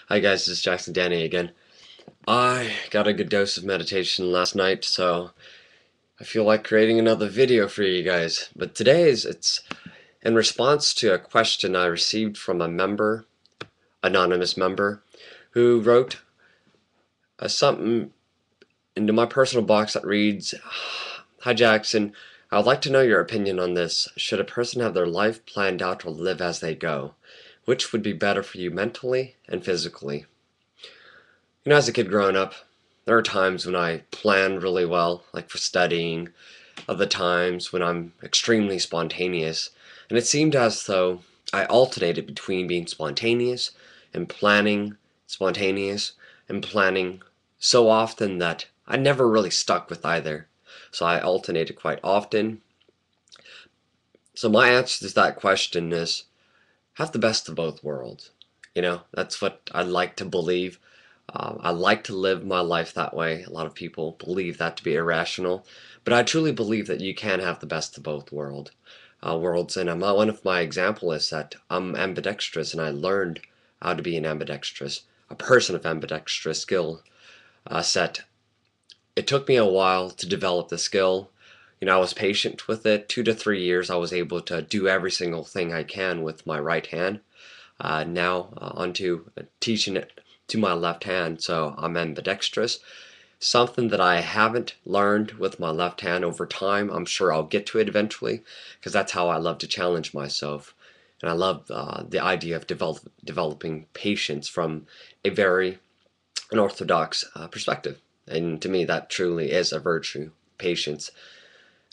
Hi guys, this is Jackson Danny again. I got a good dose of meditation last night, so I feel like creating another video for you guys. But it's in response to a question I received from a member, anonymous member, who wrote something into my personal box that reads, "Hi Jackson, I would like to know your opinion on this. Should a person have their life planned out or live as they go? Which would be better for you mentally and physically?" As a kid growing up, there are times when I plan really well, like for studying, other times when I'm extremely spontaneous, and it seemed as though I alternated between being and planning, spontaneous, and planning so often that I never really stuck with either. So I alternated quite often. So my answer to that question is have the best of both worlds. That's what I like to believe. I like to live my life that way. A lot of people believe that to be irrational, but I truly believe that you can have the best of both worlds. And one of my example is that I'm ambidextrous, and I learned how to be an a person of ambidextrous skill set. It took me a while to develop the skill. I was patient with it. 2 to 3 years, I was able to do every single thing I can with my right hand. Now onto teaching it to my left hand, so I'm ambidextrous. Something that I haven't learned with my left hand over time. I'm sure I'll get to it eventually, because that's how I love to challenge myself. And I love the idea of developing patience from a very unorthodox perspective. And to me, that truly is a virtue, patience,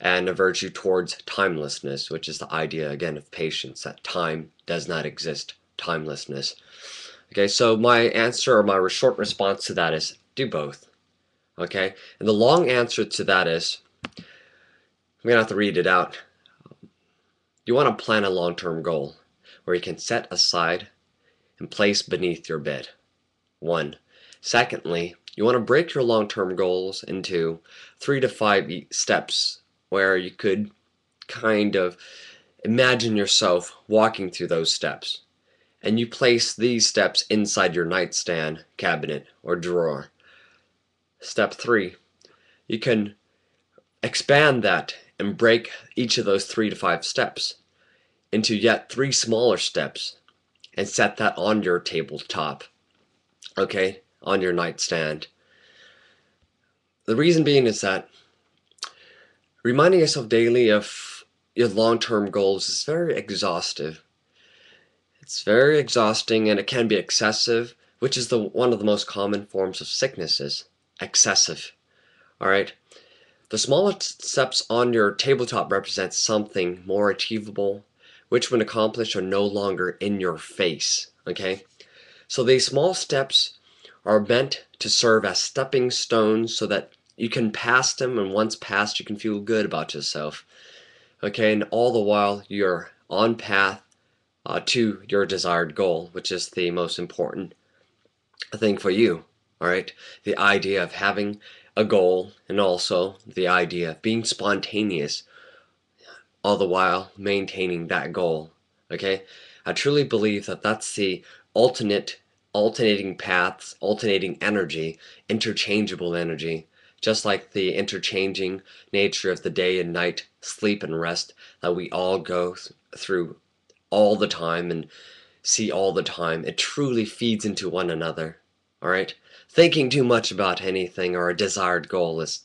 and a virtue towards timelessness, which is the idea again of patience, that time does not exist, timelessness. Okay, so my answer, or my short response to that, is do both. Okay, and the long answer to that is, I'm gonna have to read it out. You want to plan a long-term goal where you can set aside and place beneath your bed. One. Secondly, you want to break your long-term goals into 3 to 5 steps where you could kind of imagine yourself walking through those steps. And you place these steps inside your nightstand, cabinet, or drawer. Step 3, you can expand that and break each of those 3 to 5 steps into yet 3 smaller steps and set that on your tabletop, okay, on your nightstand. The reason being is that reminding yourself daily of your long-term goals is very exhaustive. It's very exhausting, and it can be excessive, which is one of the most common forms of sicknesses. Excessive. Alright? The smallest steps on your tabletop represent something more achievable, which when accomplished are no longer in your face. Okay? So these small steps are meant to serve as stepping stones so that you can pass them, and once passed you can feel good about yourself. Okay, and all the while you're on path to your desired goal, which is the most important thing for you. Alright, the idea of having a goal, and also the idea of being spontaneous, all the while maintaining that goal. Okay, I truly believe that that's the alternating paths, alternating energy, interchangeable energy, just like the interchanging nature of the day and night, sleep and rest that we all go through all the time and see all the time. It truly feeds into one another. Alright? Thinking too much about anything or a desired goal is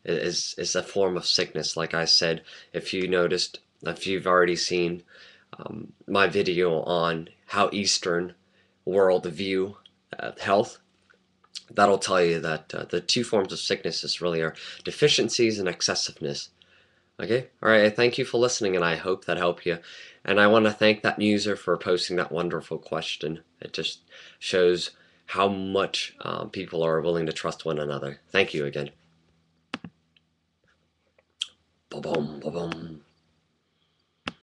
a form of sickness, like I said. If you noticed, if you've already seen my video on how Eastern world view health, that'll tell you that the 2 forms of sicknesses really are deficiencies and excessiveness. Okay? Alright, thank you for listening, and I hope that helped you. And I want to thank that user for posting that wonderful question. It just shows how much people are willing to trust one another. Thank you again. Ba-boom, ba-boom.